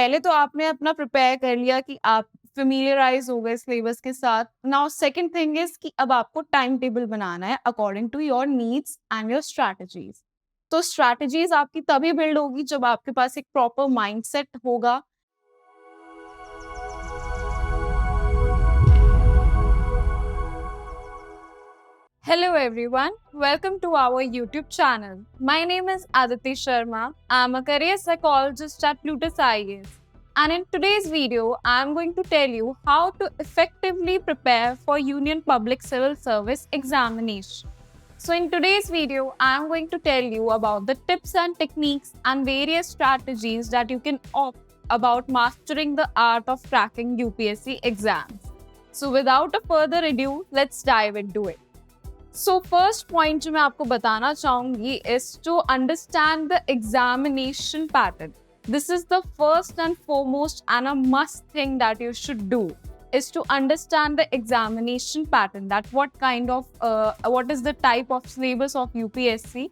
पहले तो आपने अपना प्रिपेयर कर लिया कि आप फेमिलियराइज हो गए सिलेबस के साथ। नाउ सेकंड थिंग इज कि अब आपको टाइम टेबल बनाना है according to your needs and your strategies. तो स्ट्रैटेजीज आपकी तभी बिल्ड होगी जब आपके पास एक प्रॉपर माइंडसेट होगा। Hello everyone, welcome to our YouTube channel. My name is Aditi Sharma. I'm a career psychologist at Plutus IAS. And in today's video, I'm going to tell you how to effectively prepare for Union Public Civil Service examination. So in today's video, I'm going to tell you about the tips and techniques and various strategies that you can opt about mastering the art of cracking UPSC exams. So without a further ado, let's dive into it. So first point जो मैं आपको बताना चाहूंगी is to understand the examination pattern. This is the first and foremost and a must thing that you should do is to understand the examination pattern, that what is the type of syllabus of UPSC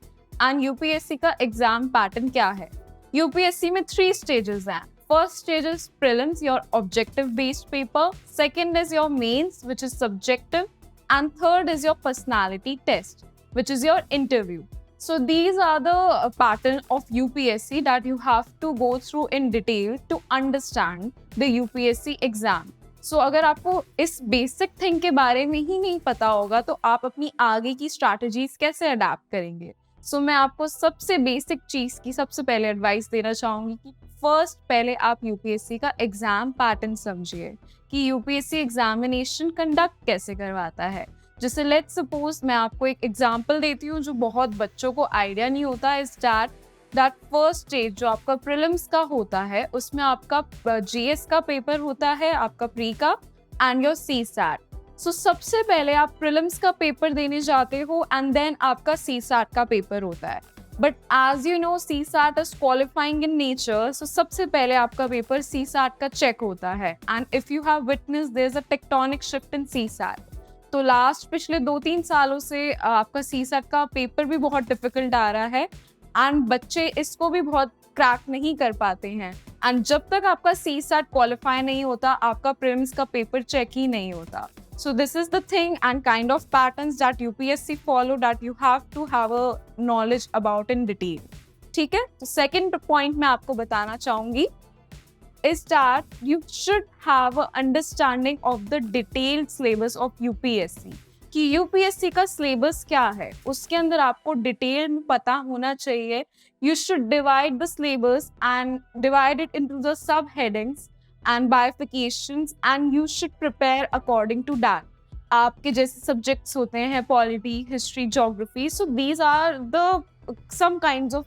and UPSC का exam pattern क्या है. UPSC में 3 stages हैं. First stage is prelims, your objective based paper. Second is your mains, which is subjective. And third is your personality test, which is your interview. So these are the pattern of UPSC that you have to go through in detail to understand the UPSC exam. So अगर आपको इस basic thing के बारे में ही नहीं पता होगा तो आप अपनी आगे की स्ट्रैटेजीज कैसे अडेप्ट करेंगे. सो मैं आपको सबसे बेसिक चीज़ की सबसे पहले एडवाइस देना चाहूँगी कि फर्स्ट पहले आप यूपीएससी का एग्जाम पैटर्न समझिए कि यूपीएससी एग्जामिनेशन कंडक्ट कैसे करवाता है. जैसे लेट्स सपोज मैं आपको एक एग्जांपल देती हूँ जो बहुत बच्चों को आइडिया नहीं होता है. दैट फर्स्ट स्टेज जो आपका प्रीलिम्स का होता है उसमें आपका जीएस का पेपर होता है, आपका प्री का एंड योर सीसैट. सो सबसे पहले आप प्रीलिम्स का पेपर देने जाते हो एंड देन आपका सीसैट का पेपर होता है. But as you know CSAT is qualifying in nature. So सबसे पहले आपका पेपर सीसैट का चेक होता है and if you have witness there is a tectonic shift in CSAT. तो लास्ट पिछले 2-3 सालों से आपका सीसैट का पेपर भी बहुत डिफिकल्ट आ रहा है एंड बच्चे इसको भी बहुत क्रैक नहीं कर पाते हैं. एंड जब तक आपका सीसैट क्वालिफाई नहीं होता आपका प्रीलिम्स का पेपर चेक ही नहीं होता. So this is the thing and kind of patterns that UPSC follow that you have to have a knowledge about in detail. ठीक है. तो second point मैं आपको बताना चाहूँगी is that you should have a understanding of the detailed syllabus of UPSC. कि UPSC का syllabus क्या है उसके अंदर आपको डिटेल में पता होना चाहिए. You should divide the syllabus and divide it into the subheadings and bifurcations and you should prepare according to that. आपके जैसे subjects होते हैं polity, history, geography. So these are the some kinds of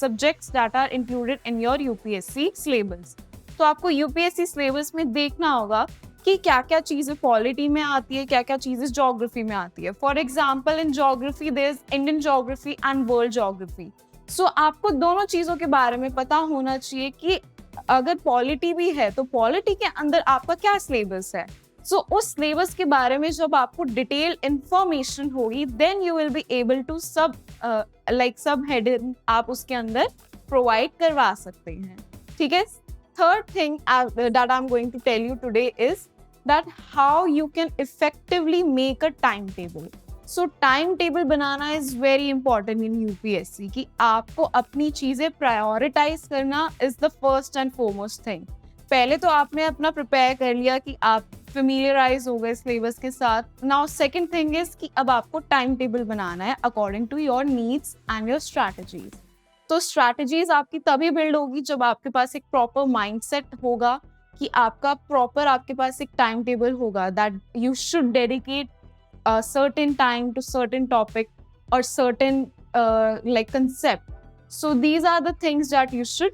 subjects that are included in your UPSC syllabus. तो आपको UPSC syllabus में देखना होगा कि क्या क्या चीज़ें पॉलिटी में आती है, क्या क्या चीज़ें ज्योग्राफी में आती है. For example in geography there is Indian geography and world geography. So आपको दोनों चीज़ों के बारे में पता होना चाहिए कि अगर पॉलिटी भी है तो पॉलिटी के अंदर आपका क्या सिलेबस है. सो उस सिलेबस के बारे में जब आपको डिटेल इंफॉर्मेशन होगी then you will be able to sub heading आप उसके अंदर प्रोवाइड करवा सकते हैं. ठीक है. Third thing that I'm going to tell you today is that how you can effectively make a timetable. So timetable banana is very important in UPSC कि आपको अपनी चीज़ें prioritize करना is the first and foremost thing. पहले तो आपने अपना prepare कर लिया कि आप familiarize हो गए syllabus के साथ. Now second thing is कि अब आपको timetable बनाना है according to your needs and your strategies. तो स्ट्रैटेजीज आपकी तभी बिल्ड होगी जब आपके पास एक प्रॉपर माइंडसेट होगा कि आपके पास एक टाइम टेबल होगा that you should dedicate certain time to certain topic और certain concept. So these are the things that you should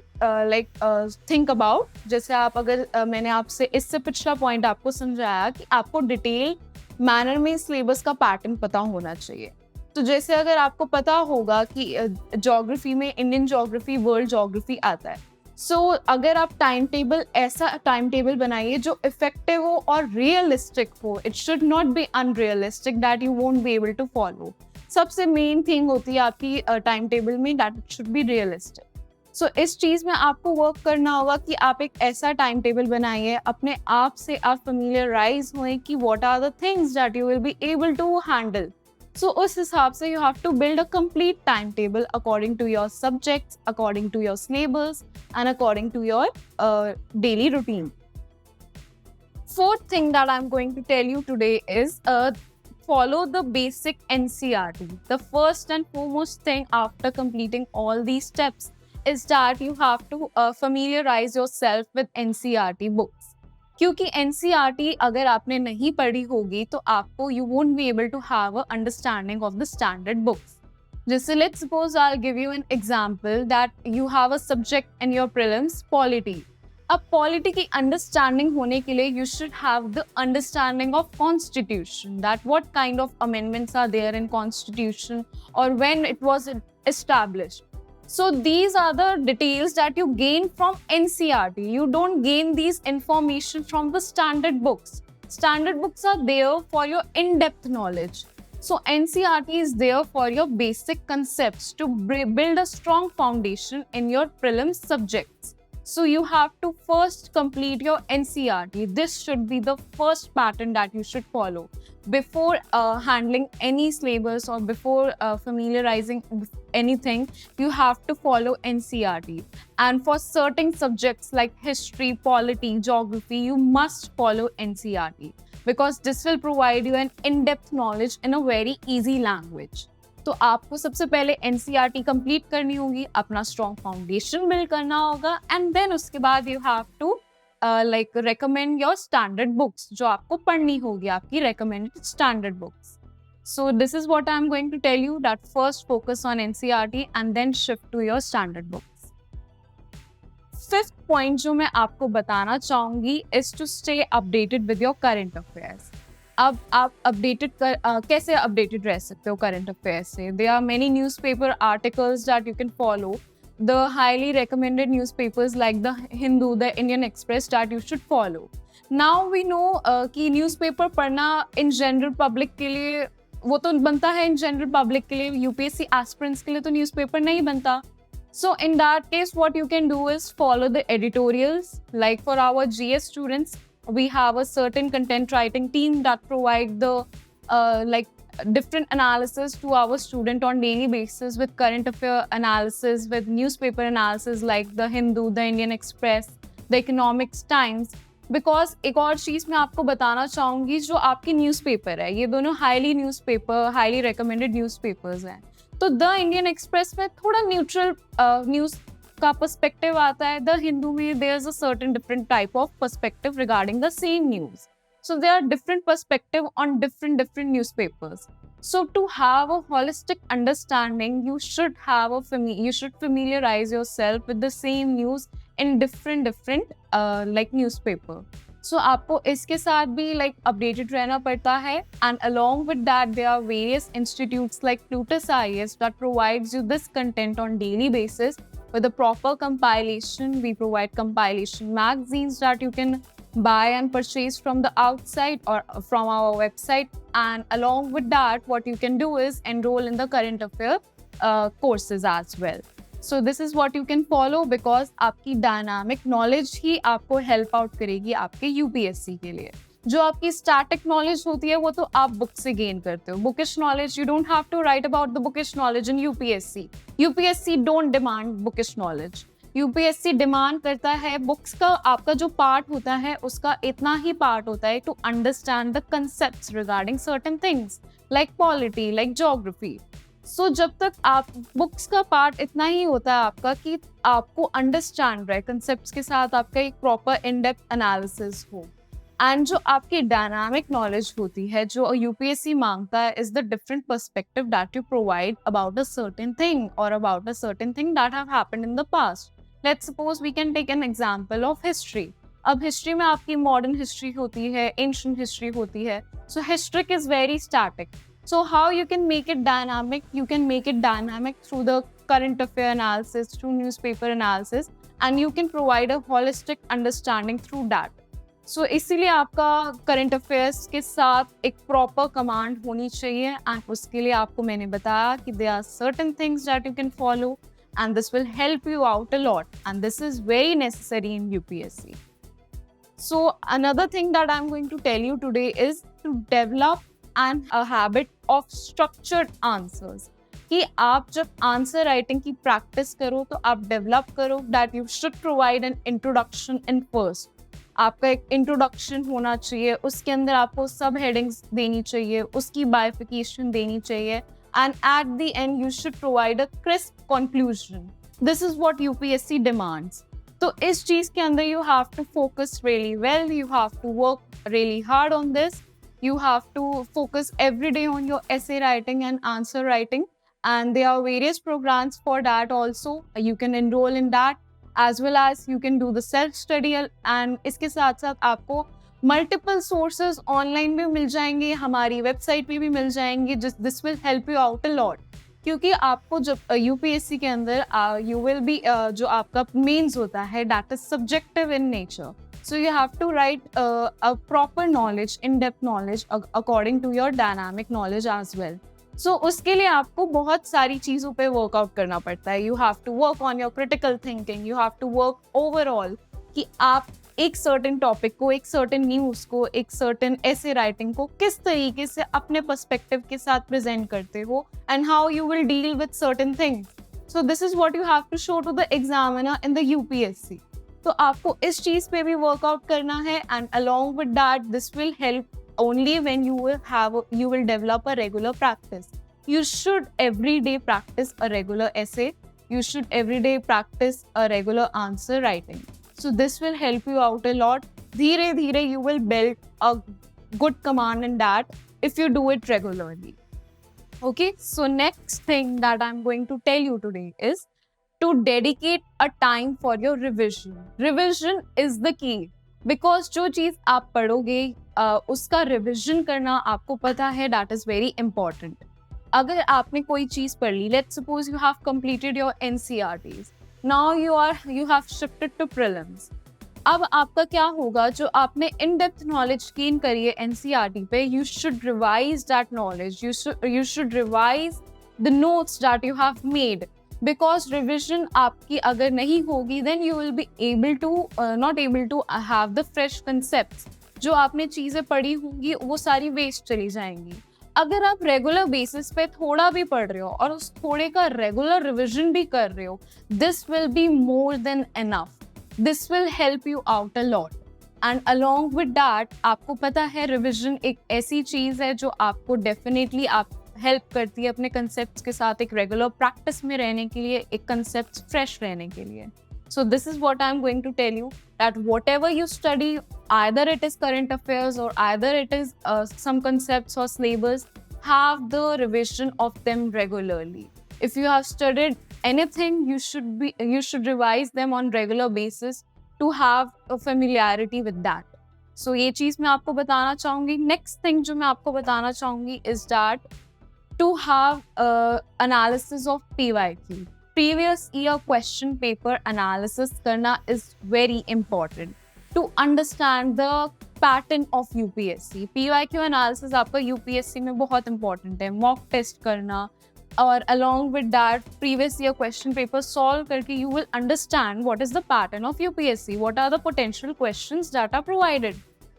think about. जैसे आप अगर मैंने आपसे इससे पिछला पॉइंट आपको समझाया कि आपको डिटेल मैनर में सिलेबस का पैटर्न पता होना चाहिए. तो जैसे अगर आपको पता होगा कि ज्योग्राफी में इंडियन ज्योग्राफी, वर्ल्ड ज्योग्राफी आता है. सो अगर आप ऐसा टाइम टेबल बनाइए जो इफेक्टिव हो और रियलिस्टिक हो. It should not be unrealistic that you won't be able to follow. सबसे मेन थिंग होती है आपकी टाइम टेबल में that it should be realistic. So इस चीज़ में आपको वर्क करना होगा कि आप एक ऐसा टाइम टेबल बनाइए, अपने आप से आप फेमिलियराइज हुए कि what are the things that you will be able to handle. So उस हिसाब से you have to build a complete time table according to your subjects, according to your syllabus and according to your daily routine. Fourth thing that I'm going to tell you today is follow the basic NCERT. The first and foremost thing after completing all these steps is that you have to familiarize yourself with NCERT books. क्योंकि NCERT अगर आपने नहीं पढ़ी होगी तो आपको you won't be able to have a understanding of the standard books. जैसे let's suppose I'll give you an example that you have a subject in your prelims, polity. अब पॉलिटी की अंडरस्टैंडिंग होने के लिए you should have the understanding of constitution, that what kind of amendments are there in constitution और when it was established. So these are the details that you gain from NCERT. You don't gain these information from the standard books. Standard books are there for your in-depth knowledge. So NCERT is there for your basic concepts to build a strong foundation in your prelims subjects. So you have to first complete your NCERT. This should be the first pattern that you should follow before handling any syllabus or before familiarizing anything. You have to follow NCERT. And for certain subjects like history, polity, geography, you must follow NCERT because this will provide you an in-depth knowledge in a very easy language. तो आपको सबसे पहले NCERT complete करनी होगी, अपना strong foundation build करना होगा and then उसके बाद you have to like recommend your standard books जो आपको पढ़नी होगी, आपकी recommended standard books. So this is what I am going to tell you, that first focus on NCERT and then shift to your standard books. Fifth point जो मैं आपको बताना चाहूंगी is to stay updated with your current affairs. अब आप कैसे updated रह सकते हो करंट अफेयर से? There are many newspaper articles that you can follow. The highly recommended newspapers like the Hindu, the Indian express that you should follow. Now we know कि newspaper पढ़ना in general public के लिए वो तो बनता है, in general public के लिए, यूपीएससी एस्पिरेंट्स के लिए तो न्यूज़पेपर नहीं बनता. So in that case, what you can do is follow the editorials. Like for our GS students, we have a certain content writing team that provide the like different analysis to our student on daily basis with current affair analysis, with newspaper analysis like the Hindu, the Indian Express, the Economics Times. Because एक और चीज़ मैं आपको बताना चाहूँगी, जो आपकी newspaper है, ये दोनों highly newspaper, highly recommended newspapers हैं. तो द इंडियन एक्सप्रेस में थोड़ा न्यूट्रल न्यूज़ का पर्सपेक्टिव आता है. द हिंदू में there is a certain different type of perspective regarding the same news. So there are different perspective on different newspapers. So to have a holistic understanding, you should familiarize yourself with the same news in different like newspaper. So आपको इसके साथ भी like updated रहना पड़ता है. And along with that, there are various institutes like Plutus IAS that provides you this content on daily basis with a proper compilation. We provide compilation magazines that you can buy and purchase from the outside or from our website. And along with that, what you can do is enroll in the current affair courses as well. So this is what you can follow because आपकी dynamic knowledge ही आपको help out करेगी आपके UPSC के लिए. जो आपकी static knowledge होती है वो तो आप book से gain करते हो. Bookish knowledge, you don't have to write about the bookish knowledge in UPSC. UPSC don't demand bookish knowledge. UPSC demand करता है बुक्स का, आपका जो पार्ट होता है उसका इतना ही पार्ट होता है to understand the concepts regarding certain things like polity, like geography. So जब तक आप बुक्स का पार्ट इतना ही होता है आपका कि आपको अंडरस्टैंड रहे कंसेप्ट्स के साथ, आपका एक प्रॉपर इन डेप्थ एनालिसिस हो. एंड जो आपकी डायनामिक नॉलेज होती है जो यूपीएससी मांगता है is the different perspective that you provide about a certain thing और about a certain thing that have happened in the past. Let's suppose we can take an example of history. अब history में आपकी modern history होती है, ancient history होती है. So history is very static. So how you can make it dynamic? You can make it dynamic through the current affair analysis, through newspaper analysis, and you can provide a holistic understanding through that. So इसीलिए आपका current affairs के साथ एक proper command होनी चाहिए. And उसके लिए आपको मैंने बताया कि there are certain things that you can follow. and this will help you out a lot, and this is very necessary in UPSC. So another thing that I'm going to tell you today is to develop a habit of structured answers. कि आप जब answer writing की practice करो तो आप develop करो that you should provide an introduction in first. आपका एक इंट्रोडक्शन होना चाहिए, उसके अंदर आपको सब हेडिंग्स देनी चाहिए, उसकी बाइफिकेशन देनी चाहिए, and at the end you should provide a crisp conclusion. This is what UPSC demands. तो इस चीज के अंदर you have to focus really well, you have to work really hard on this, you have to focus every day on your essay writing and answer writing, and there are various programs for that also. You can enroll in that, as well as you can do the self study, and इसके साथ साथ आपको multiple sources online भी मिल जाएंगे, हमारी website पे भी मिल जाएंगे. Just this will help you out a lot. क्योंकि आपको जब यूपीएससी के अंदर you will be जो आपका मेंस होता है that is subjective in nature. So you have to write a proper knowledge, in-depth knowledge according to your dynamic knowledge as well. So उसके लिए आपको बहुत सारी चीज़ों पे workout करना पड़ता है. You have to work on your critical thinking. You have to work overall कि आप एक certain topic को, एक certain news को, एक certain essay writing को किस तरीके से अपने perspective के साथ present करते हो, and how you will deal with certain things. So this is what you have to show to the examiner in the UPSC. तो आपको इस चीज़ पे भी वर्कआउट करना है, and along with that this will help only when you will develop a regular practice. You should every day practice a regular essay. You should every day practice a regular answer writing. So this will help you out a lot. धीरे धीरे you will build a good command in that if you do it regularly. Okay, so next thing that I'm going to tell you today is to dedicate a time for your revision. Revision is the key, because जो चीज़ आप पढ़ोगे उसका revision करना आपको पता है that is very important. अगर आपने कोई चीज़ पढ़ ली, let's suppose you have completed your NCERTs, now you have shifted to prelims. अब आपका क्या होगा, जो आपने इन डेप्थ नॉलेज गेन करी है NCERT पे, you should revise that knowledge. You should revise the notes that you have made. Because revision आपकी अगर नहीं होगी, then you will be not able to have the fresh concepts. जो आपने चीज़ें पढ़ी होंगी वो सारी वेस्ट चली जाएंगी. अगर आप रेगुलर बेसिस पे थोड़ा भी पढ़ रहे हो और उस थोड़े का रेगुलर रिविजन भी कर रहे हो, this will be more than enough. This will help you out a lot. And along with that, आपको पता है रिविजन एक ऐसी चीज़ है जो आपको डेफिनेटली हेल्प करती है अपने कंसेप्ट्स के साथ एक रेगुलर प्रैक्टिस में रहने के लिए, एक कंसेप्ट्स फ्रेश रहने के लिए. So this is what I'm going to tell you, that whatever you study, either it is current affairs or either it is some concepts or syllabus, have the revision of them regularly. If you have studied anything, you should revise them on regular basis to have a familiarity with that. So ये चीज़ मैं आपको बताना चाहूँगी. Next thing जो मैं आपको बताना चाहूँगी is that to have analysis of PYQ. Previous year question paper analysis करना is very important to understand the pattern of UPSC. PYQ analysis आपका UPSC में बहुत important है. Mock test करना, और along with that previous year question paper solve करके you will understand what is the pattern of UPSC. What are the potential questions that are provided.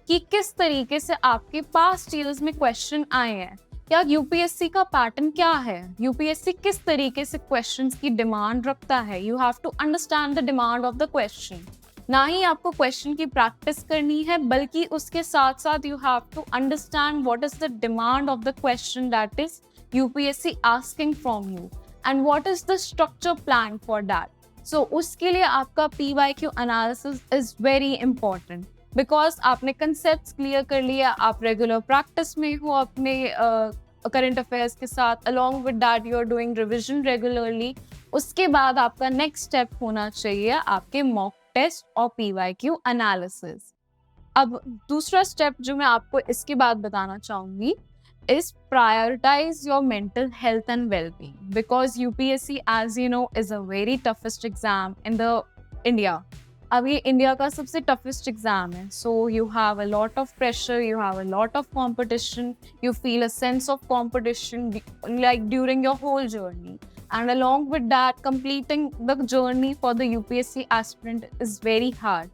कि किस तरीके से आपके past years में question आए हैं, या यूपीएससी का पैटर्न क्या है, यूपीएससी किस तरीके से क्वेश्चंस की डिमांड रखता है. You have to understand the demand of the question. ना ही आपको क्वेश्चन की प्रैक्टिस करनी है, बल्कि उसके साथ साथ you have to understand what is the demand of the question that is UPSC asking from you, and what is the structure plan for that. So उसके लिए आपका PYQ analysis is very important, because आपने concept clear कर लिया, आप regular practice में हो अपने करंट अफेयर्स के साथ, along with that you are doing revision regularly. उसके बाद आपका नेक्स्ट स्टेप होना चाहिए आपके मॉक टेस्ट और पीवाईक्यू एनालिसिस. अब दूसरा स्टेप जो मैं आपको इसके बाद बताना चाहूँगी is prioritize your mental health and well-being, because UPSC, as you know, is a very toughest exam in the India. अब ये इंडिया का सबसे toughest exam है. So you have a lot of pressure, you have a lot of competition, you feel a sense of competition like during your whole journey. and along with that, completing the journey for the UPSC aspirant is very hard.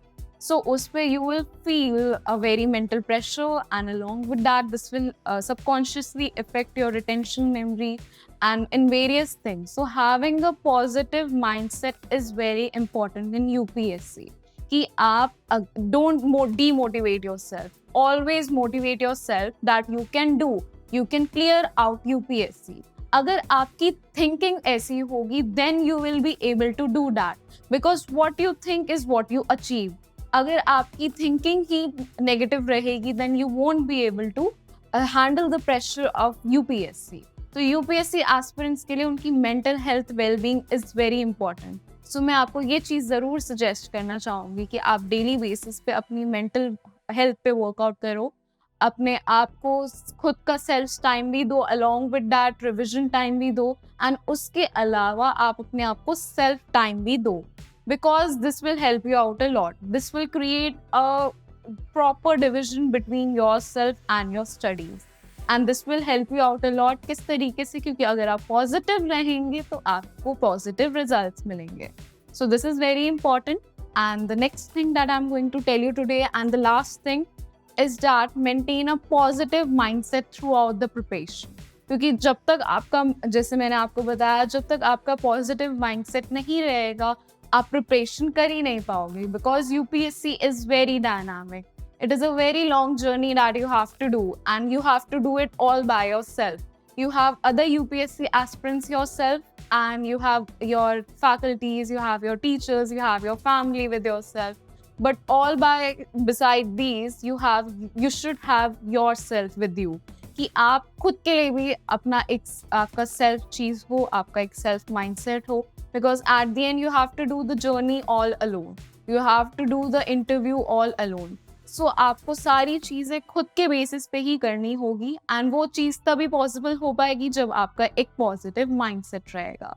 So uspe you will feel a very mental pressure, and along with that, this will subconsciously affect your retention memory and in various things. So having a positive mindset is very important in UPSC. कि आप don't demotivate yourself. Always motivate yourself that you can do. You can clear out UPSC. अगर आपकी thinking ऐसी होगी, then you will be able to do that. Because what you think is what you achieve. अगर आपकी thinking ही negative रहेगी, then you won't be able to handle the pressure of UPSC. तो UPSC aspirants के लिए उनकी mental health well-being is very important. सो मैं आपको ये चीज़ ज़रूर सजेस्ट करना चाहूँगी कि आप डेली बेसिस पे अपनी मेंटल हेल्थ पे वर्कआउट करो, अपने आप को खुद का सेल्फ टाइम भी दो, along with that revision time भी दो, एंड उसके अलावा आप अपने आप को सेल्फ टाइम भी दो, because this will help you out a lot. This will create a proper division between your self and your studies, and this will help you out a lot. किस तरीके से? क्योंकि अगर आप पॉजिटिव रहेंगे तो आपको पॉजिटिव रिजल्ट्स मिलेंगे. So this is very important. And the next thing that I am going to tell you today and the last thing is that maintain a positive mindset throughout the preparation. क्योंकि जब तक आपका, जैसे मैंने आपको बताया, जब तक आपका पॉजिटिव माइंडसेट नहीं रहेगा, आप प्रिपरेशन कर ही नहीं पाओगे. Because UPSC is very dynamic. It is a very long journey that you have to do, and you have to do it all by yourself. You have other UPSC aspirants yourself, and you have your faculties, you have your teachers, you have your family with yourself. But beside these, you should have yourself with you. कि आप खुद के लिए भी अपना एक आपका self चीज़ हो, आपका एक सेल्फ माइंडसेट हो. Because at the end you have to do the journey all alone. You have to do the interview all alone. सो आपको सारी चीज़ें खुद के बेसिस पे ही करनी होगी, एंड वो चीज़ तभी पॉसिबल हो पाएगी जब आपका एक पॉजिटिव माइंडसेट रहेगा.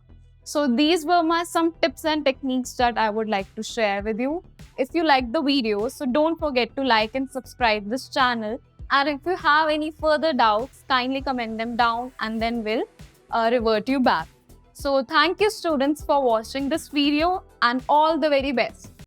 So these were my some tips and techniques that I would like to share with you. If you like the video, so don't forget to like and subscribe this channel, and if you have any further doubts, kindly comment them down and then we'll revert you back. So thank you students for watching this video, and all the very best.